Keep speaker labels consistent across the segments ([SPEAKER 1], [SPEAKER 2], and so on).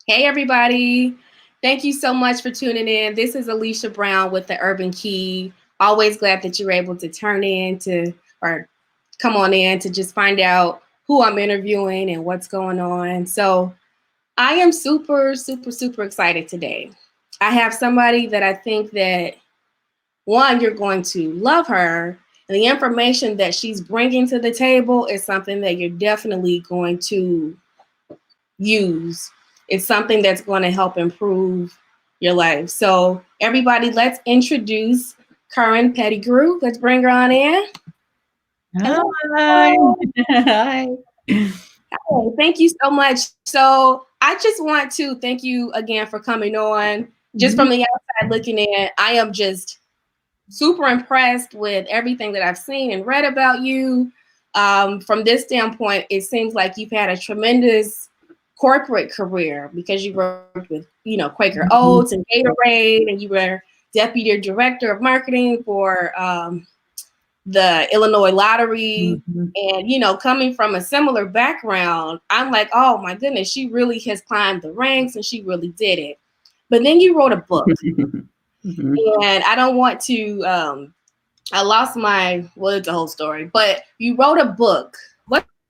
[SPEAKER 1] Hey, everybody. Thank you so much for tuning in. This is Alicia Brown with the Urban Key. Always glad that you're able to turn in to or come on in to just find out who I'm interviewing and what's going on. So I am super, super, super excited today. I have somebody that I think that, one, you're going to love her. And the information that she's bringing to the table is something that you're definitely going to use. It's something that's going to help improve your life. So, everybody, let's introduce Karyn Pettigrew. Let's bring her on in.
[SPEAKER 2] Hi.
[SPEAKER 1] Hello.
[SPEAKER 2] Hi.
[SPEAKER 1] Hey, thank you so much. So, I just want to thank you again for coming on. Just from the outside looking in, I am just super impressed with everything that I've seen and read about you. From this standpoint, it seems like you've had a tremendous corporate career because you worked with, Quaker Oats and Gatorade, and you were deputy director of marketing for the Illinois Lottery.
[SPEAKER 2] Mhm.
[SPEAKER 1] And, coming from a similar background, I'm like, oh my goodness, she really has climbed the ranks and she really did it. But then you wrote a book,
[SPEAKER 2] Mhm.
[SPEAKER 1] and I don't want to I lost well, it's a whole story, but you wrote a book.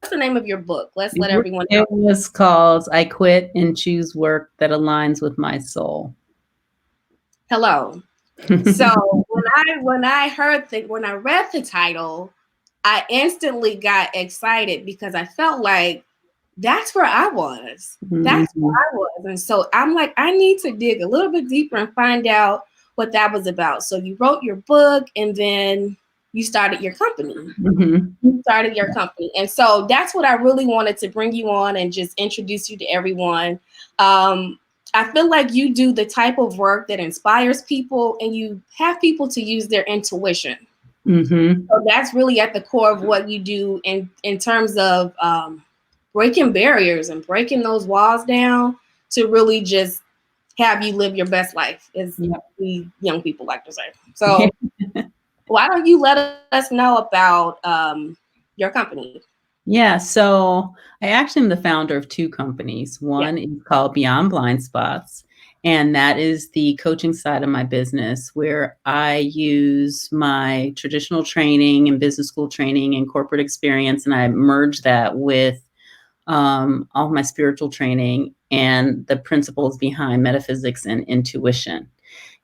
[SPEAKER 1] What's the name of your book? Let's let everyone know.
[SPEAKER 2] It was called I Quit and Choose Work That Aligns with My Soul.
[SPEAKER 1] Hello. So when I read the title, I instantly got excited because I felt like that's where I was. That's where
[SPEAKER 2] Mhm.
[SPEAKER 1] I was. And so I'm like, I need to dig a little bit deeper and find out what that was about. So you wrote your book and then you started your company.
[SPEAKER 2] Mhm.
[SPEAKER 1] You started your company. And so that's what I really wanted to bring you on and just introduce you to everyone. I feel like you do the type of work that inspires people and you have people to use their intuition.
[SPEAKER 2] Mhm.
[SPEAKER 1] So that's really at the core of what you do in terms of breaking barriers and breaking those walls down to really just have you live your best life, as
[SPEAKER 2] Yep.
[SPEAKER 1] we young people like to say. So why don't you let us know about your company?
[SPEAKER 2] Yeah, so I actually am the founder of two companies.
[SPEAKER 1] Yeah.
[SPEAKER 2] One is called Beyond Blind Spots, and that is the coaching side of my business where I use my traditional training and business school training and corporate experience, and I merge that with all of my spiritual training and the principles behind metaphysics and intuition.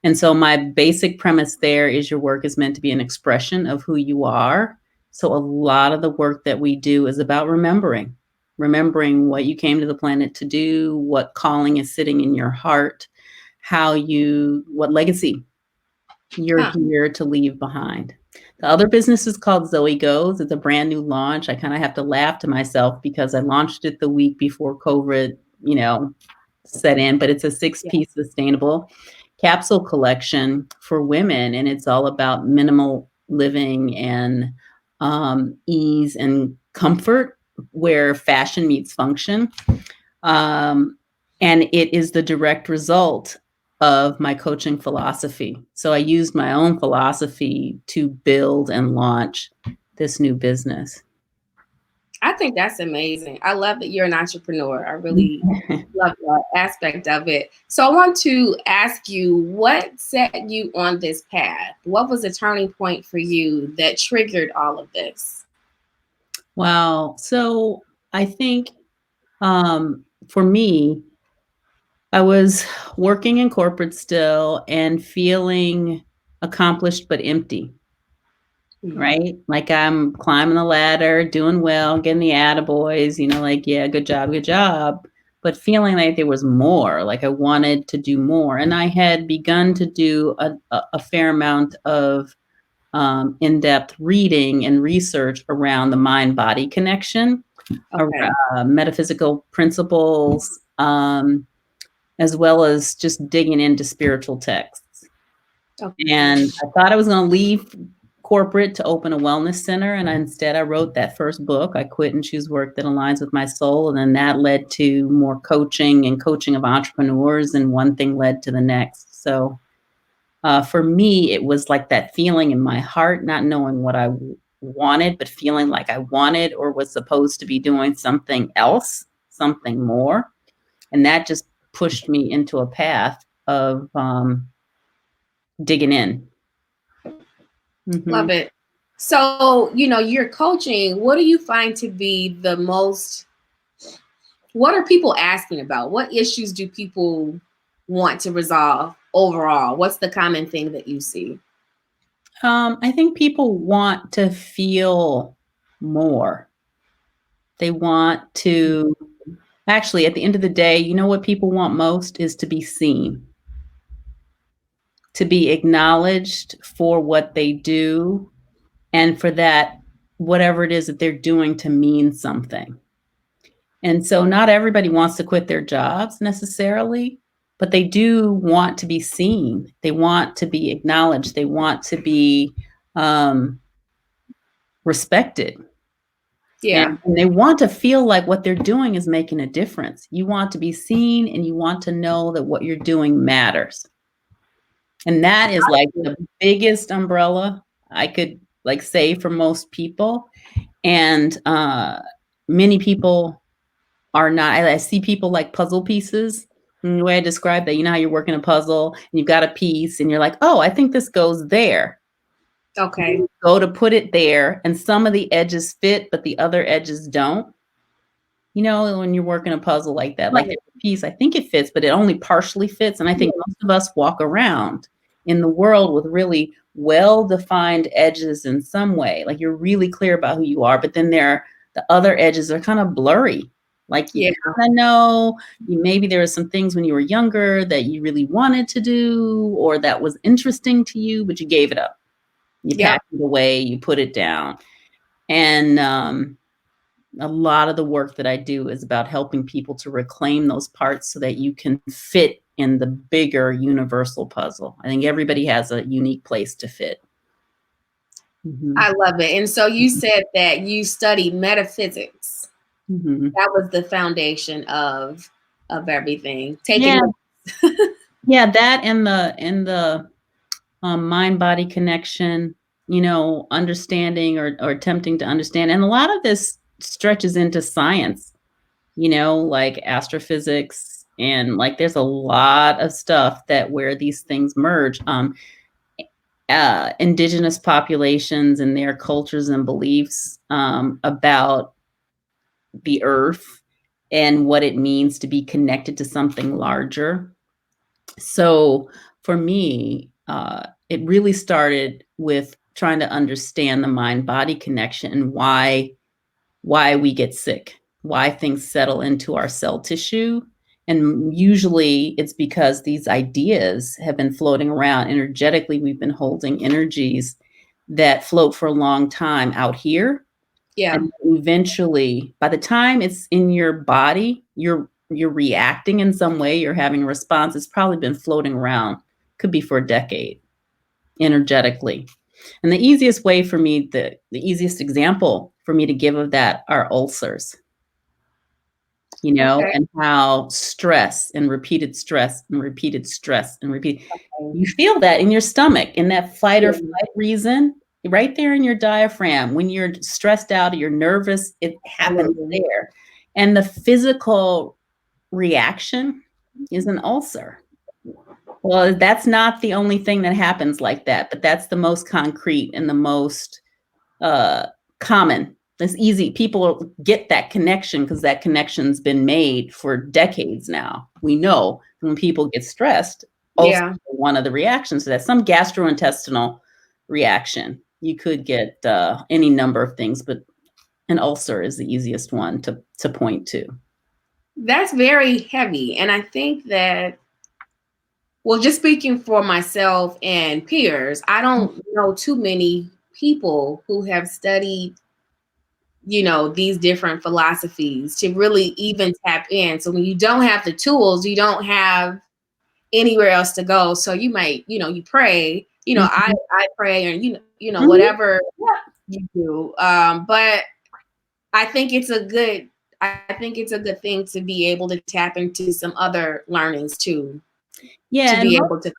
[SPEAKER 2] And so my basic premise there is your work is meant to be an expression of who you are. So a lot of the work that we do is about remembering what you came to the planet to do, what calling is sitting in your heart, what legacy you're
[SPEAKER 1] Huh.
[SPEAKER 2] here to leave behind. The other business is called Zoe Goes. It's a brand new launch. I kind of have to laugh to myself because I launched it the week before COVID, set in, but it's a
[SPEAKER 1] Yeah.
[SPEAKER 2] 6-piece sustainable capsule collection for women. And it's all about minimal living and ease and comfort where fashion meets function. Um, and it is the direct result of my coaching philosophy. So I used my own philosophy to build and launch this new business.
[SPEAKER 1] I think that's amazing. I love that you're an entrepreneur. I really love that aspect of it. So I want to ask you, what set you on this path? What was a turning point for you that triggered all of this?
[SPEAKER 2] Wow. So I think for me, I was working in corporate still and feeling accomplished but empty,
[SPEAKER 1] Mhm.
[SPEAKER 2] right? Like I'm climbing the ladder, doing well, getting the attaboys, like, yeah, good job. But feeling like there was more, like I wanted to do more. And I had begun to do a fair amount of in-depth reading and research around the mind-body connection,
[SPEAKER 1] Okay.
[SPEAKER 2] metaphysical principles, as well as just digging into spiritual texts.
[SPEAKER 1] Okay.
[SPEAKER 2] And I thought I was going to leave corporate to open a wellness center. And instead, I wrote that first book, I Quit and Choose Work That Aligns with My Soul. And then that led to more coaching and coaching of entrepreneurs. And one thing led to the next. So for me, it was like that feeling in my heart, not knowing what I wanted, but feeling like I wanted or was supposed to be doing something else, something more. And that just pushed me into a path of digging in.
[SPEAKER 1] Love it. So, you're coaching. What do you find to be the most, what are people asking about? What issues do people want to resolve overall? What's the common thing that you see?
[SPEAKER 2] I think people want to feel more. They want to, actually, at the end of the day, you know what people want most is to be seen, to be acknowledged for what they do, and for that, whatever it is that they're doing to mean something. And so not everybody wants to quit their jobs necessarily, but they do want to be seen. They want to be acknowledged. They want to be respected.
[SPEAKER 1] Yeah.
[SPEAKER 2] And they want to feel like what they're doing is making a difference. You want to be seen, and you want to know that what you're doing matters. And that is like the biggest umbrella I could like say for most people. And many people are not. I see people like puzzle pieces. And the way I describe that, you know how you're working a puzzle and you've got a piece and you're like, oh, I think this goes there.
[SPEAKER 1] Okay.
[SPEAKER 2] You go to put it there, and some of the edges fit, but the other edges don't. You know, when you're working a puzzle like that, like a piece, I think it fits, but it only partially fits. And I think most of us walk around in the world with really well-defined edges in some way. Like you're really clear about who you are, but then the other edges are kind of blurry. Like you kind of know, maybe there were some things when you were younger that you really wanted to do or that was interesting to you, but you gave it up. You packed it away, you put it down. And a lot of the work that I do is about helping people to reclaim those parts so that you can fit in the bigger universal puzzle. I think everybody has a unique place to fit.
[SPEAKER 1] I love it. And so you said that you studied metaphysics. That was the foundation of everything.
[SPEAKER 2] Yeah, that and the mind-body connection, you know, understanding or attempting to understand. And a lot of this stretches into science, you know, like astrophysics, and like there's a lot of stuff that where these things merge. Indigenous populations and their cultures and beliefs about the earth and what it means to be connected to something larger. So for me, it really started with trying to understand the mind-body connection and why we get sick, why things settle into our cell tissue. And usually it's because these ideas have been floating around energetically. We've been holding energies that float for a long time out here.
[SPEAKER 1] Yeah.
[SPEAKER 2] And eventually, by the time it's in your body, you're reacting in some way, you're having a response. It's probably been floating around, could be for a decade, energetically. And the easiest way for me, the easiest example for me to give of that are ulcers. You know, and how stress and repeated stress and repeated stress and you feel that in your stomach, in that fight or flight reason, right there in your diaphragm. When you're stressed out or you're nervous, it happens there. And the physical reaction is an ulcer. Well, that's not the only thing that happens like that, but that's the most concrete and the most common. It's easy. People get that connection because that connection's been made for decades now. We know when people get stressed, ulcers are one of the reactions to that. Some gastrointestinal reaction. You could get any number of things, but an ulcer is the easiest one to point to.
[SPEAKER 1] That's very heavy. And I think that, well, just speaking for myself and peers, I don't know too many people who have studied, you know, these different philosophies to really even tap in. So when you don't have the tools, you don't have anywhere else to go. So you might, you know, you pray, you know, I pray, and you know, whatever you do. But I think it's a good thing to be able to tap into some other learnings too.
[SPEAKER 2] Yeah.
[SPEAKER 1] To be able to.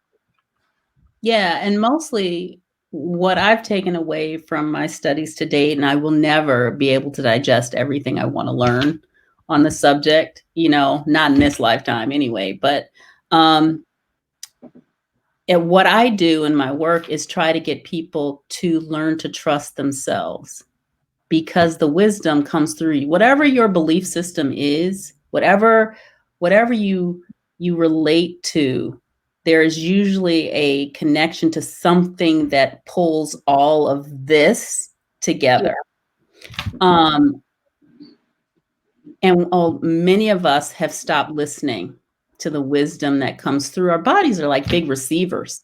[SPEAKER 2] Yeah. And mostly what I've taken away from my studies to date, and I will never be able to digest everything I want to learn on the subject, not in this lifetime anyway, but and what I do in my work is try to get people to learn to trust themselves, because the wisdom comes through you. Whatever your belief system is, whatever you relate to, there is usually a connection to something that pulls all of this together. And many of us have stopped listening to the wisdom that comes through. Our bodies are like big receivers.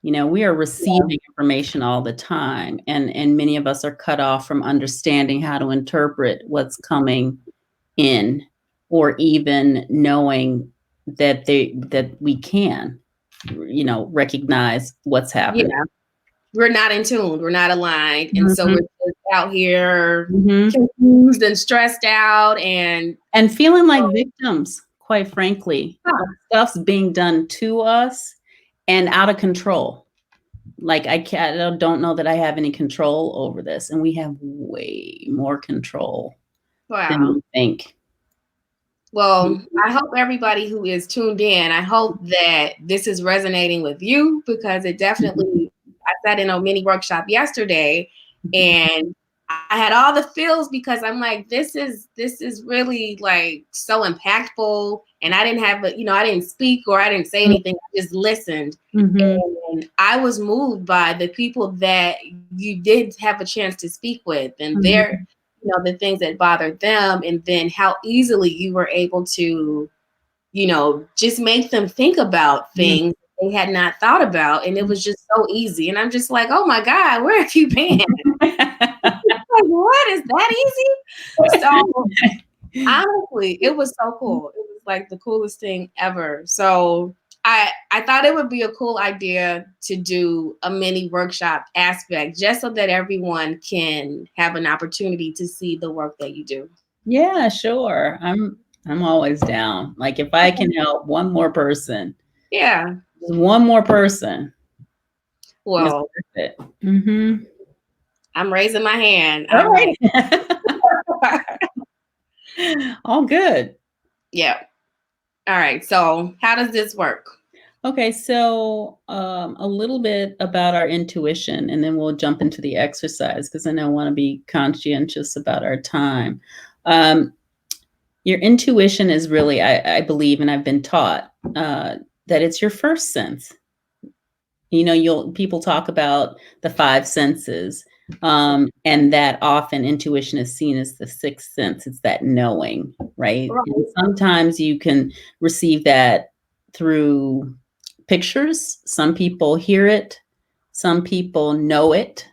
[SPEAKER 2] We are receiving information all the time, and many of us are cut off from understanding how to interpret what's coming in, or even knowing that we can, recognize what's happening.
[SPEAKER 1] Yeah. We're not in tune. We're not aligned. And so we're just out here confused and stressed out and
[SPEAKER 2] feeling like victims, quite frankly. Stuff's being done to us and out of control. Like I don't know that I have any control over this, and we have way more control than we think.
[SPEAKER 1] Well, I hope everybody who is tuned in, I hope that this is resonating with you, because it definitely, I sat in a mini workshop yesterday and I had all the feels, because I'm like, this is really like so impactful. And I didn't have, I didn't speak or I didn't say anything. I just listened. And I was moved by the people that you did have a chance to speak with, and their, the things that bothered them, and then how easily you were able to, just make them think about things they had not thought about. And it was just so easy. And I'm just like, oh my God, where have you been? Like, what, is that easy? So honestly, it was so cool. It was like the coolest thing ever. So I thought it would be a cool idea to do a mini workshop aspect, just so that everyone can have an opportunity to see the work that you do.
[SPEAKER 2] Yeah, sure. I'm always down. Like, if I can help one more person.
[SPEAKER 1] Yeah.
[SPEAKER 2] Just one more person.
[SPEAKER 1] Well, I'm raising my hand.
[SPEAKER 2] All right. All good.
[SPEAKER 1] Yeah. All right. So how does this work?
[SPEAKER 2] Okay, so a little bit about our intuition, and then we'll jump into the exercise, because I know I want to be conscientious about our time. Your intuition is really, I believe, and I've been taught that it's your first sense. People talk about the five senses, and that often intuition is seen as the sixth sense. It's that knowing, right? And sometimes you can receive that through pictures. Some people hear it, some people know it,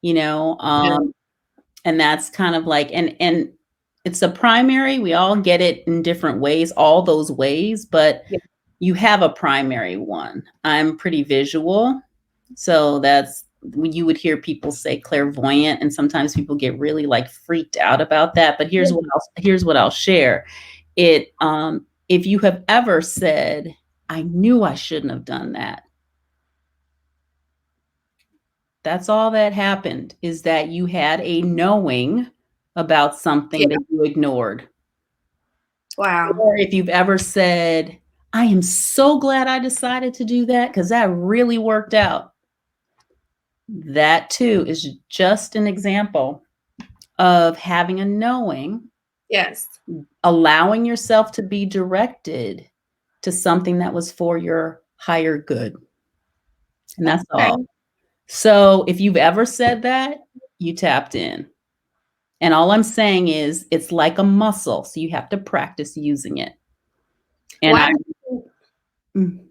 [SPEAKER 2] and that's kind of like, and it's a primary. We all get it in different ways, all those ways, but you have a primary one. I'm pretty visual, so that's when you would hear people say clairvoyant, and sometimes people get really like freaked out about that. But here's what I'll share. It if you have ever said, I knew I shouldn't have done that, that's all that happened, is that you had a knowing about something that you ignored.
[SPEAKER 1] Wow.
[SPEAKER 2] Or if you've ever said, I am so glad I decided to do that, because that really worked out. That too is just an example of having a knowing.
[SPEAKER 1] Yes.
[SPEAKER 2] Allowing yourself to be directed to something that was for your higher good. And that's all. So if you've ever said that, you tapped in. And all I'm saying is it's like a muscle, so you have to practice using it. And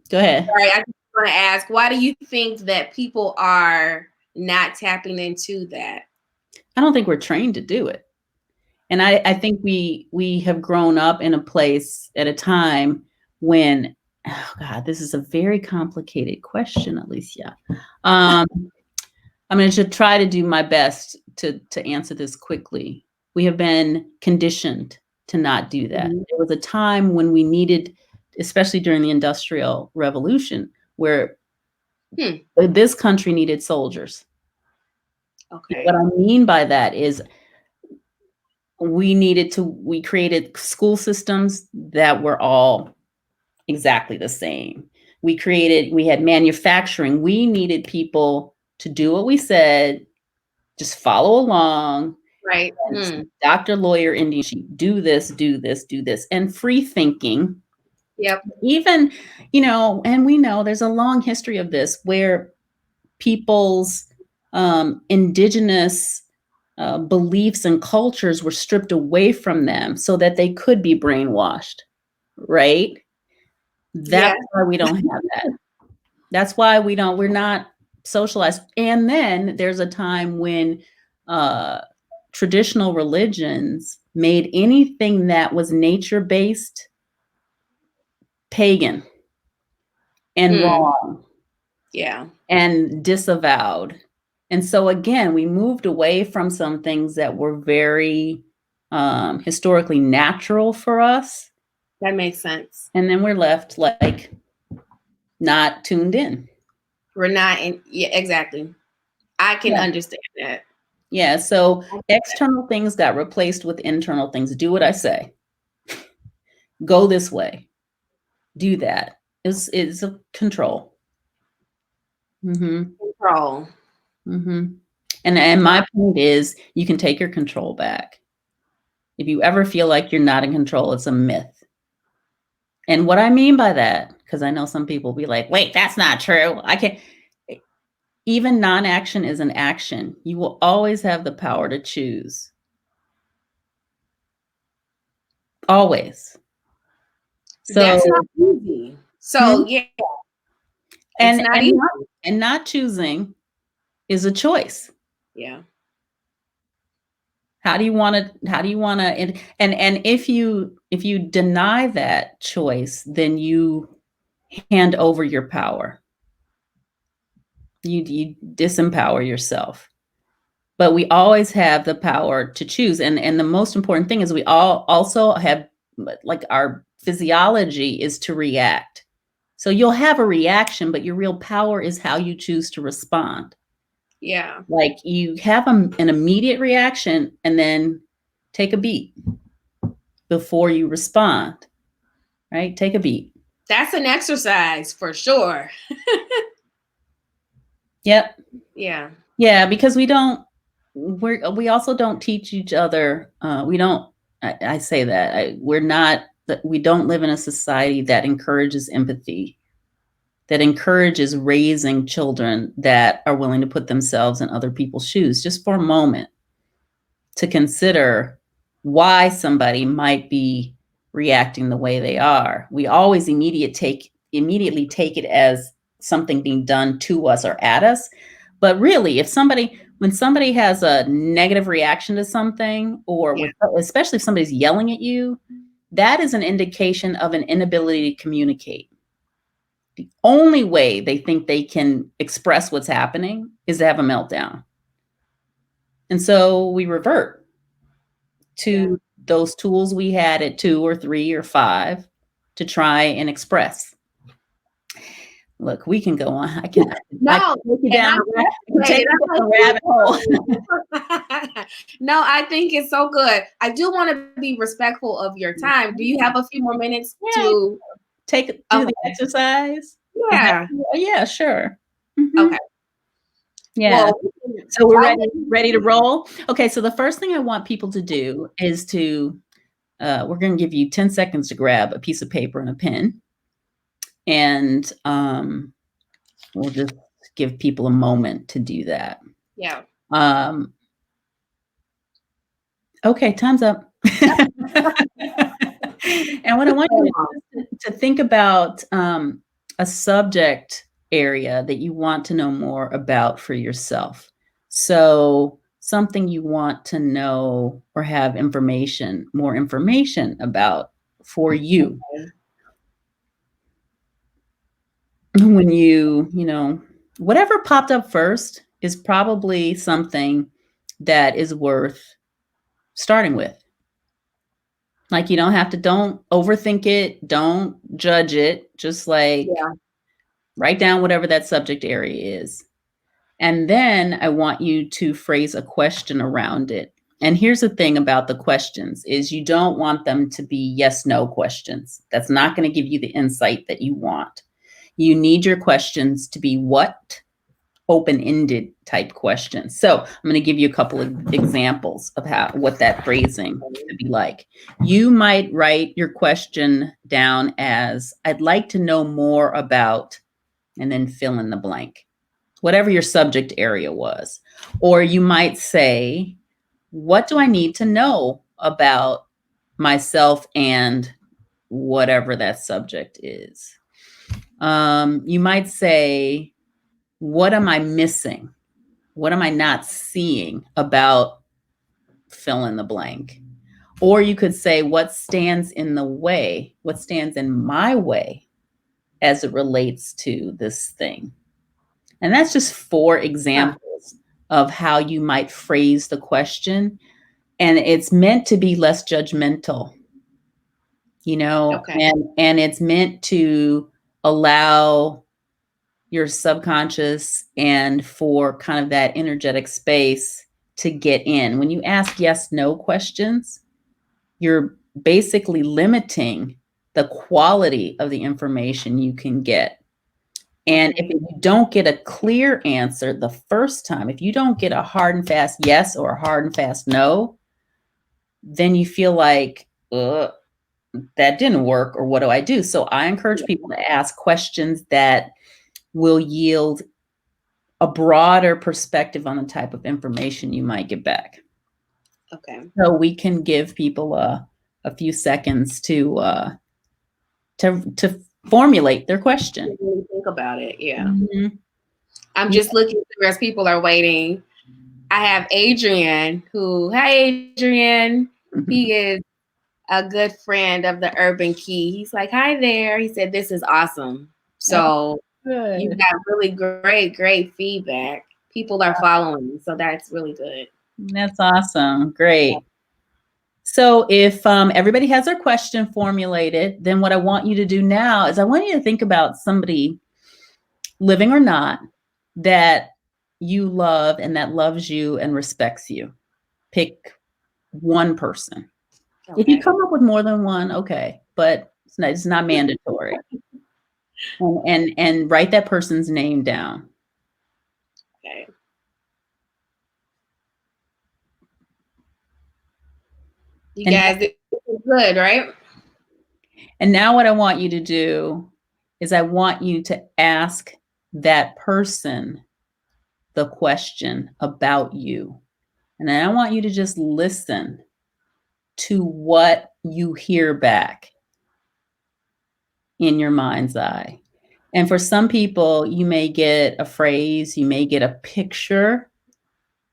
[SPEAKER 2] go ahead.
[SPEAKER 1] Sorry, I just want to ask, why do you think that people are not tapping into that?
[SPEAKER 2] I don't think we're trained to do it. And I think we have grown up in a place at a time when, oh God, this is a very complicated question, Alicia. I'm going to try to do my best to answer this quickly. We have been conditioned to not do that. There was a time when we needed, especially during the Industrial Revolution, where this country needed soldiers.
[SPEAKER 1] Okay.
[SPEAKER 2] What I mean by that is we created school systems that were all exactly the same. We had manufacturing. We needed people to do what we said, just follow along.
[SPEAKER 1] Right.
[SPEAKER 2] Doctor, lawyer, Indian chief, do this, do this, do this. And free thinking.
[SPEAKER 1] Yep.
[SPEAKER 2] Even, and we know there's a long history of this where people's indigenous beliefs and cultures were stripped away from them so that they could be brainwashed, right? That's why we don't have that. That's why we're not socialized. And then there's a time when traditional religions made anything that was nature-based pagan and wrong.
[SPEAKER 1] Yeah.
[SPEAKER 2] And disavowed. And so again, we moved away from some things that were very historically natural for us.
[SPEAKER 1] That makes sense.
[SPEAKER 2] And then we're left like not tuned in.
[SPEAKER 1] We're not in. Yeah, exactly. I can understand that.
[SPEAKER 2] Yeah. So external things got replaced with internal things. Do what I say. Go this way. Do that. It's a control.
[SPEAKER 1] Control.
[SPEAKER 2] And my point is, you can take your control back. If you ever feel like you're not in control, it's a myth. And what I mean by that, because I know some people be like, wait, that's not true. I can't. Even non-action is an action. You will always have the power to choose. Always. So
[SPEAKER 1] that's not easy. So yeah.
[SPEAKER 2] And not easy. And not choosing is a choice.
[SPEAKER 1] Yeah.
[SPEAKER 2] How do you want to, and if you deny that choice, then you hand over your power. You disempower yourself. But we always have the power to choose. And the most important thing is we all also have, like, our physiology is to react. So you'll have a reaction, but your real power is how you choose to respond.
[SPEAKER 1] Yeah.
[SPEAKER 2] Like, you have an immediate reaction and then take a beat before you respond, right? Take a beat.
[SPEAKER 1] That's an exercise for sure.
[SPEAKER 2] Yep.
[SPEAKER 1] Yeah.
[SPEAKER 2] Yeah, because we also don't teach each other. I say that we don't live in a society that encourages empathy, that encourages raising children that are willing to put themselves in other people's shoes just for a moment to consider why somebody might be reacting the way they are. We always immediately take it as something being done to us or at us. But really, when somebody has a negative reaction to something, or especially if somebody's yelling at you, that is an indication of an inability to communicate. The only way they think they can express what's happening is to have a meltdown. And so we revert to those tools we had at 2 or 3 or 5 to try and express. Look, we can go on. I can take you down a rabbit hole.
[SPEAKER 1] No, I think it's so good. I do want to be respectful of your time. Do you have a few more minutes to
[SPEAKER 2] do the exercise?
[SPEAKER 1] Yeah.
[SPEAKER 2] Yeah, sure.
[SPEAKER 1] Okay.
[SPEAKER 2] Yeah. Well, so we're ready to roll. Okay. So the first thing I want people to do is we're going to give you 10 seconds to grab a piece of paper and a pen. And we'll just give people a moment to do that.
[SPEAKER 1] Yeah.
[SPEAKER 2] Okay, time's up. And what I want you to think about a subject area that you want to know more about for yourself. So something you want to know or have more information about for you. When whatever popped up first is probably something that is worth starting with. Like, you don't overthink it. Don't judge it. Just write down whatever that subject area is. And then I want you to phrase a question around it. And here's the thing about the questions is you don't want them to be yes, no questions. That's not going to give you the insight that you want. You need your questions to be what? Open-ended type questions. So I'm going to give you a couple of examples of what that phrasing could be like. You might write your question down as, I'd like to know more about, and then fill in the blank, whatever your subject area was. Or you might say, what do I need to know about myself and whatever that subject is? You might say, what am I missing? What am I not seeing about fill in the blank? Or you could say, what stands in the way? What stands in my way as it relates to this thing? And that's just 4 examples of how you might phrase the question. And it's meant to be less judgmental,
[SPEAKER 1] Okay.
[SPEAKER 2] and it's meant to allow your subconscious and for kind of that energetic space to get in. When you ask yes, no questions, you're basically limiting the quality of the information you can get. And if you don't get a clear answer the first time, if you don't get a hard and fast yes or a hard and fast no, then you feel like, that didn't work, or what do I do? So I encourage people to ask questions that will yield a broader perspective on the type of information you might get back.
[SPEAKER 1] Okay.
[SPEAKER 2] So we can give people a few seconds to formulate their question.
[SPEAKER 1] Really think about it. Yeah.
[SPEAKER 2] Mm-hmm.
[SPEAKER 1] I'm just looking through as people are waiting. I have Adrian hi Adrian.
[SPEAKER 2] Mm-hmm.
[SPEAKER 1] He is a good friend of the Urban Key. He's like, hi there. He said, this is awesome. So you've got really great feedback. People are following, so that's really good.
[SPEAKER 2] That's awesome. Great. So if everybody has their question formulated, then what I want you to do now is I want you to think about somebody, living or not, that you love and that loves you and respects you. Pick one person. Okay. If you come up with more than one, okay, but it's not mandatory. and write that person's name down.
[SPEAKER 1] Okay. You guys, this is good, right?
[SPEAKER 2] And now what I want you to do is I want you to ask that person the question about you. And then I want you to just listen to what you hear back in your mind's eye. And for some people, you may get a phrase, you may get a picture,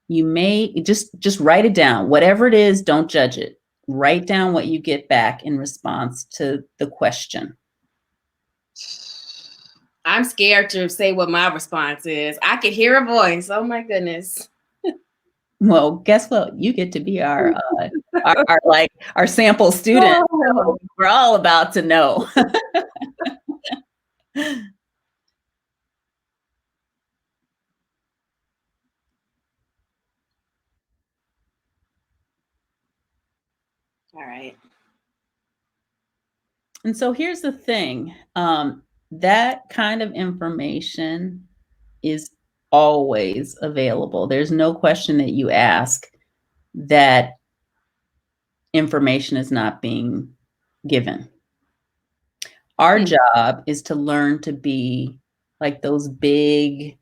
[SPEAKER 2] you may just write it down. Whatever it is, don't judge it. Write down what you get back in response to the question.
[SPEAKER 1] I'm scared to say what my response is. I could hear a voice. Oh my goodness.
[SPEAKER 2] Well, guess what? You get to be our sample student. So we're all about to know.
[SPEAKER 1] All right.
[SPEAKER 2] And so here's the thing. That kind of information is always available. There's no question that you ask that information is not being given. Our job is to learn to be like those big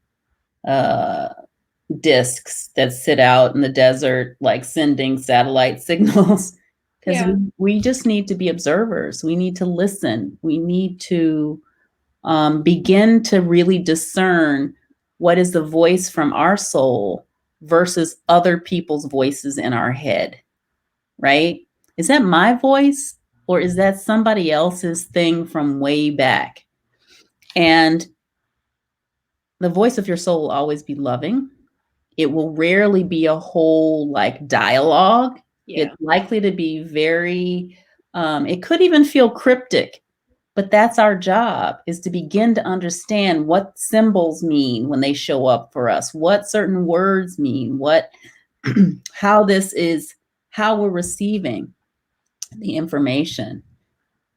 [SPEAKER 2] discs that sit out in the desert, like sending satellite signals. Because we just need to be observers. We need to listen. We need to begin to really discern what is the voice from our soul versus other people's voices in our head, right? Is that my voice or is that somebody else's thing from way back? And the voice of your soul will always be loving. It will rarely be a whole like dialogue. Yeah. It's likely to be very, it could even feel cryptic, but that's our job, is to begin to understand what symbols mean when they show up for us, what certain words mean, what how this is, how we're receiving the information.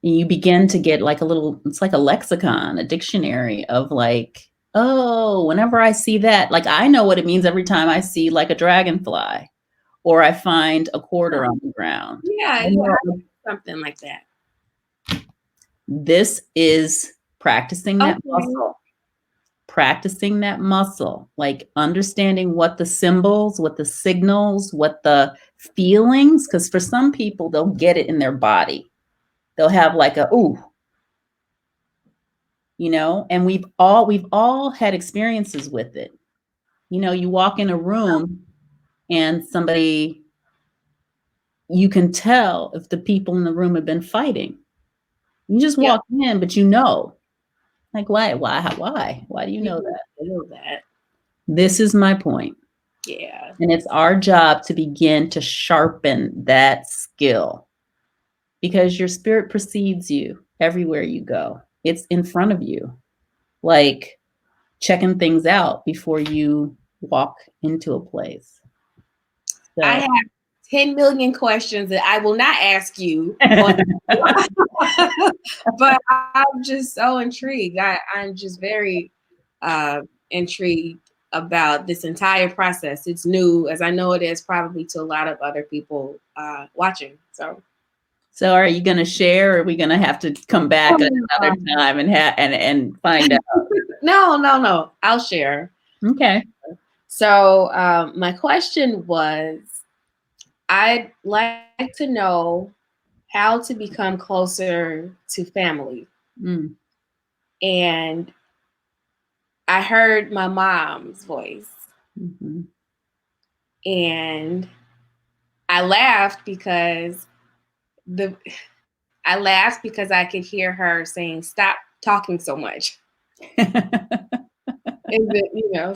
[SPEAKER 2] And you begin to get like a little, it's like a lexicon, a dictionary of like, oh, whenever I see that, like I know what it means every time I see like a dragonfly or I find a quarter on the ground.
[SPEAKER 1] Yeah,
[SPEAKER 2] I know
[SPEAKER 1] something like that.
[SPEAKER 2] this is practicing that
[SPEAKER 1] Okay.
[SPEAKER 2] muscle. Practicing that muscle, like understanding what the symbols, what the signals, what the feelings, because for some people, they'll get it in their body. They'll have like a, ooh, you know, and we've all had experiences with it. You know, you walk in a room and somebody, you can tell if the people in the room have been fighting. You just walk in, but you know, like, why do you know that?
[SPEAKER 1] I know that.
[SPEAKER 2] This is my point.
[SPEAKER 1] Yeah.
[SPEAKER 2] And it's our job to begin to sharpen that skill because your spirit precedes you everywhere you go. It's in front of you, like checking things out before you walk into a place. So.
[SPEAKER 1] I have 10 million questions that I will not ask you, but I'm just so intrigued. I'm just very intrigued about this entire process. It's new, as I know it is probably to a lot of other people watching.
[SPEAKER 2] So are you going to share, or are we going to have to come back another time and find out?
[SPEAKER 1] No. I'll share.
[SPEAKER 2] Okay.
[SPEAKER 1] So my question was, I'd like to know how to become closer to family. And I heard my mom's voice.
[SPEAKER 2] Mm-hmm.
[SPEAKER 1] And I laughed because I could hear her saying, "Stop talking so much."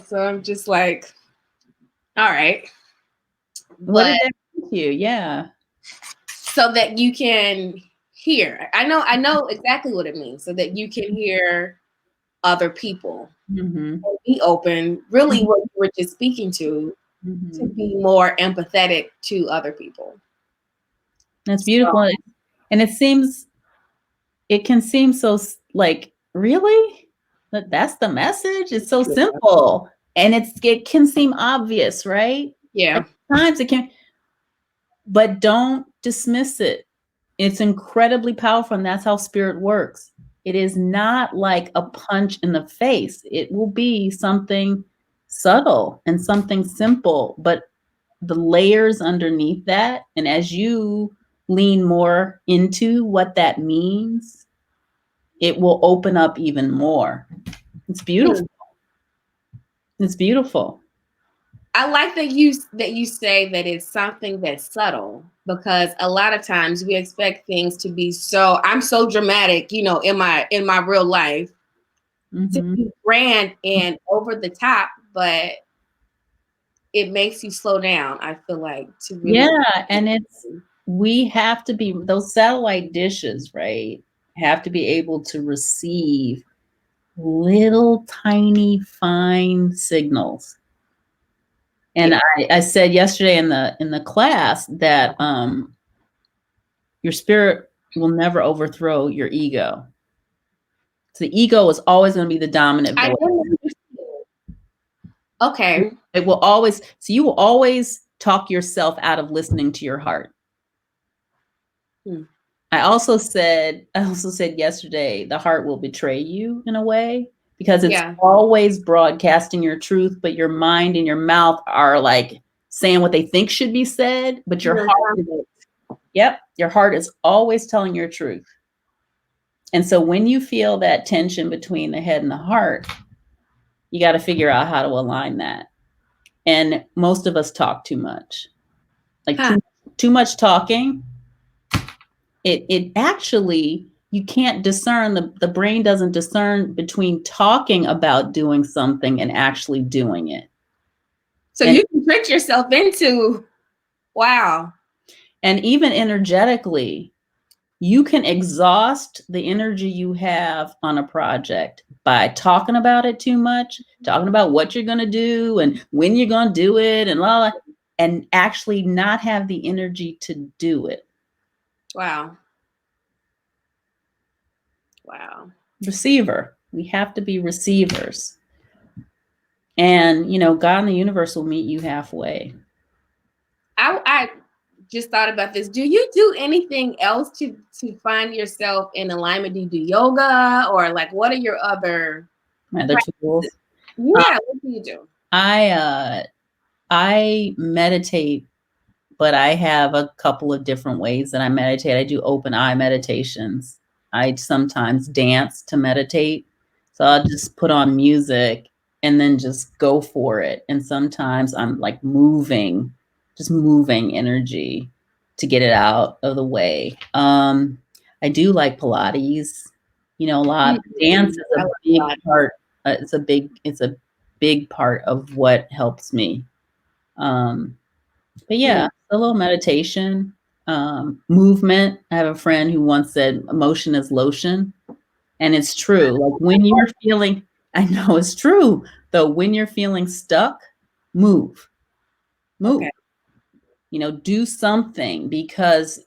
[SPEAKER 1] So I'm just like, all right.
[SPEAKER 2] What did that mean to you? Yeah.
[SPEAKER 1] So that you can hear. I know exactly what it means. So that you can hear other people.
[SPEAKER 2] Mm-hmm.
[SPEAKER 1] And be open, really what you were just speaking to be more empathetic to other people.
[SPEAKER 2] That's beautiful. So, and it can seem so like, really? That's the message? It's so simple. And it can seem obvious, right?
[SPEAKER 1] Yeah.
[SPEAKER 2] At times it can, but don't dismiss it. It's incredibly powerful, and that's how spirit works. It is not like a punch in the face. It will be something subtle and something simple, but the layers underneath that, and as you lean more into what that means, it will open up even more. It's beautiful. It's beautiful.
[SPEAKER 1] I like that you say that it's something that's subtle, because a lot of times we expect things to be I'm so dramatic, in my real life, to be grand and over the top, but it makes you slow down, I feel like, to really.
[SPEAKER 2] Yeah, and we have to be, those satellite dishes, right, have to be able to receive little tiny fine signals. And I said yesterday in the class that your spirit will never overthrow your ego. So the ego is always going to be the dominant voice.
[SPEAKER 1] Okay.
[SPEAKER 2] It will always, so you will always talk yourself out of listening to your heart. I also said yesterday, the heart will betray you in a way, because it's always broadcasting your truth, but your mind and your mouth are like saying what they think should be said, but your heart is always telling your truth. And so when you feel that tension between the head and the heart, you got to figure out how to align that. And most of us talk too much, like too much talking. It actually, you can't discern, the brain doesn't discern between talking about doing something and actually doing it.
[SPEAKER 1] So you can trick yourself into, wow.
[SPEAKER 2] And even energetically, you can exhaust the energy you have on a project by talking about it too much, talking about what you're going to do and when you're going to do it and blah, blah. and actually not have the energy to do it.
[SPEAKER 1] Wow. Wow.
[SPEAKER 2] Receiver. We have to be receivers. And, you know, God and the universe will meet you halfway.
[SPEAKER 1] I just thought about this. Do you do anything else to find yourself in alignment? Do you do yoga, or like what are your other
[SPEAKER 2] tools?
[SPEAKER 1] Yeah, what do you do?
[SPEAKER 2] I meditate, but I have a couple of different ways that I meditate. I do open eye meditations. I sometimes dance to meditate. So I'll just put on music and then just go for it. And sometimes I'm like just moving energy to get it out of the way. I do like Pilates, you know, a lot. Dance is a big part. It's a big part of what helps me. But yeah, a little meditation, movement. I have a friend who once said emotion is lotion. And it's true. Like when you're feeling, I know it's true, though, when you're feeling stuck, move. Okay. You know, do something, because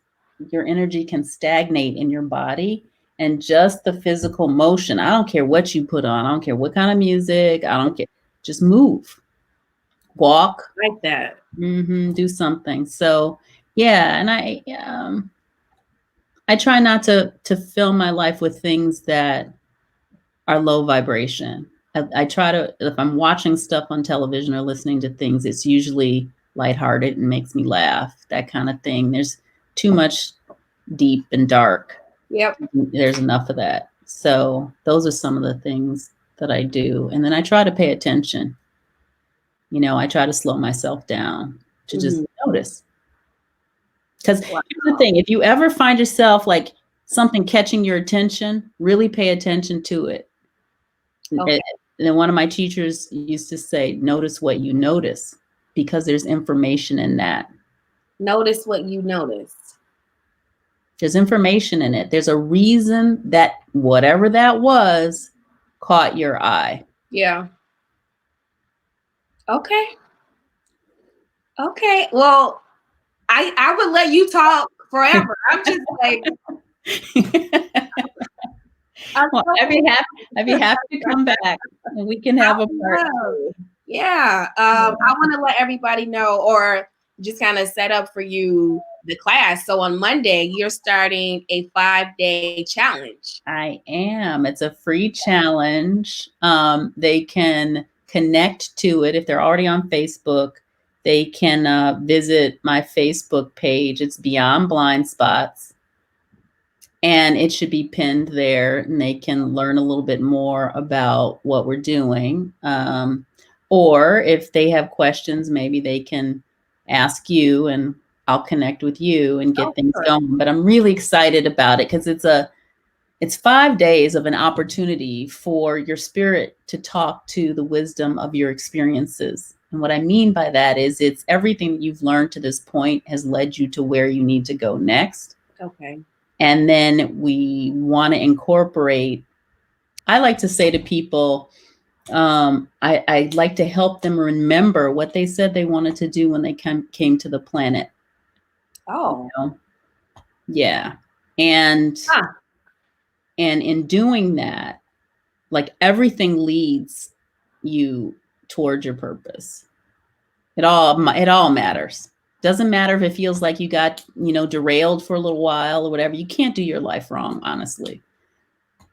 [SPEAKER 2] your energy can stagnate in your body, and just the physical motion. I don't care what you put on. I don't care what kind of music. I don't care. Just move. Walk.
[SPEAKER 1] Like that.
[SPEAKER 2] Do something. So yeah, and I try not to fill my life with things that are low vibration. I try to, if I'm watching stuff on television or listening to things, it's usually lighthearted and makes me laugh, that kind of thing. There's too much deep and dark.
[SPEAKER 1] Yep.
[SPEAKER 2] There's enough of that. So those are some of the things that I do. And then I try to pay attention. You know, I try to slow myself down to just notice. Because here's the thing, if you ever find yourself like something catching your attention, really pay attention to it. Okay. And one of my teachers used to say, notice what you notice, because there's information in that.
[SPEAKER 1] Notice what you notice.
[SPEAKER 2] There's information in it. There's a reason that whatever that was caught your eye.
[SPEAKER 1] Yeah. Okay. Okay. Well, I would let you talk forever. I'm just like,
[SPEAKER 2] well, I'd be happy to come back and we can have a part.
[SPEAKER 1] Yeah. I want to let everybody know, or just kind of set up for you the class. So on Monday, you're starting a 5-day challenge.
[SPEAKER 2] I am. It's a free challenge. They can connect to it if they're already on Facebook. They can visit my Facebook page. It's Beyond Blind Spots. And it should be pinned there, and they can learn a little bit more about what we're doing. Or if they have questions, maybe they can ask you, and I'll connect with you and get things going. But I'm really excited about it, because it's 5 days of an opportunity for your spirit to talk to the wisdom of your experiences. And what I mean by that is it's everything that you've learned to this point has led you to where you need to go next.
[SPEAKER 1] Okay.
[SPEAKER 2] And then we want to incorporate, I like to say to people, I like to help them remember what they said they wanted to do when they came to the planet.
[SPEAKER 1] Oh.
[SPEAKER 2] You know? Yeah. And in doing that, like everything leads you towards your purpose. It all matters. Doesn't matter if it feels like you got, derailed for a little while or whatever. You can't do your life wrong, honestly.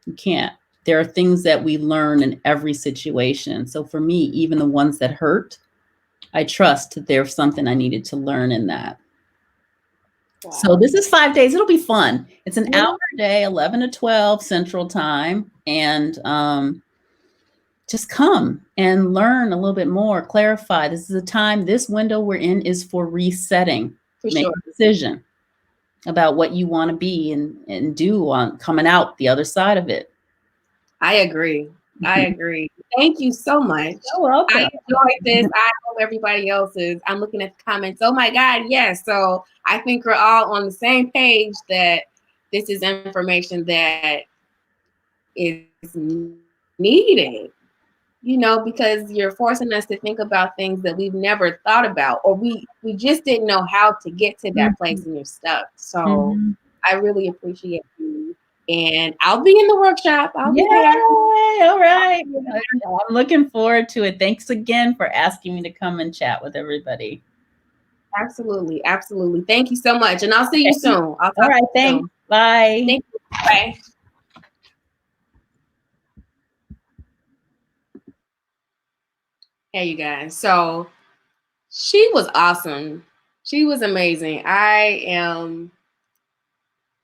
[SPEAKER 2] You can't. There are things that we learn in every situation. So for me, even the ones that hurt, I trust that there's something I needed to learn in that. Wow. So this is 5 days. It'll be fun. It's an hour a day, 11 to 12 Central Time. And just come and learn a little bit more, clarify. This is a time, this window we're in is for resetting. Make a decision about what you want to be and do on coming out the other side of it.
[SPEAKER 1] I agree. Thank you so much.
[SPEAKER 2] You're welcome.
[SPEAKER 1] I enjoyed this. I hope everybody else is. I'm looking at the comments. Oh my God, yes. So I think we're all on the same page that this is information that is needed. you know, because you're forcing us to think about things that we've never thought about, or we just didn't know how to get to that place in your stuff. So
[SPEAKER 2] Mm-hmm.
[SPEAKER 1] I really appreciate you. And I'll be in the workshop. I'll
[SPEAKER 2] Yay!
[SPEAKER 1] be there.
[SPEAKER 2] All right. I'm looking forward to it. Thanks again for asking me to come and chat with everybody.
[SPEAKER 1] Absolutely. Absolutely. Thank you so much. And I'll see you
[SPEAKER 2] Okay.
[SPEAKER 1] soon. I'll
[SPEAKER 2] All
[SPEAKER 1] talk
[SPEAKER 2] right.
[SPEAKER 1] to you
[SPEAKER 2] Thanks.
[SPEAKER 1] soon.
[SPEAKER 2] Bye.
[SPEAKER 1] Thank you. Bye. Hey, you guys. So she was awesome. She was amazing. I am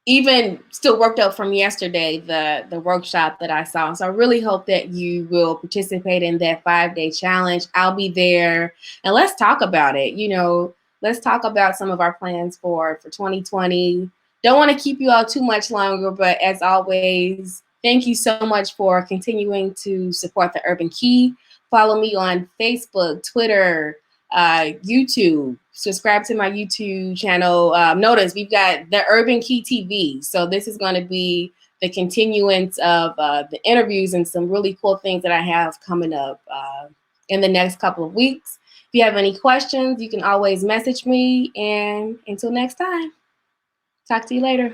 [SPEAKER 1] even still worked up from yesterday, the workshop that I saw. So I really hope that you will participate in that 5-day challenge. I'll be there, and let's talk about it. You know, let's talk about some of our plans for 2020. Don't want to keep you all too much longer, but as always, thank you so much for continuing to support the Urban Key. Follow me on Facebook, Twitter, YouTube. Subscribe to my YouTube channel. Notice we've got the Urban Key TV. So this is going to be the continuance of the interviews and some really cool things that I have coming up in the next couple of weeks. If you have any questions, you can always message me. And until next time, talk to you later.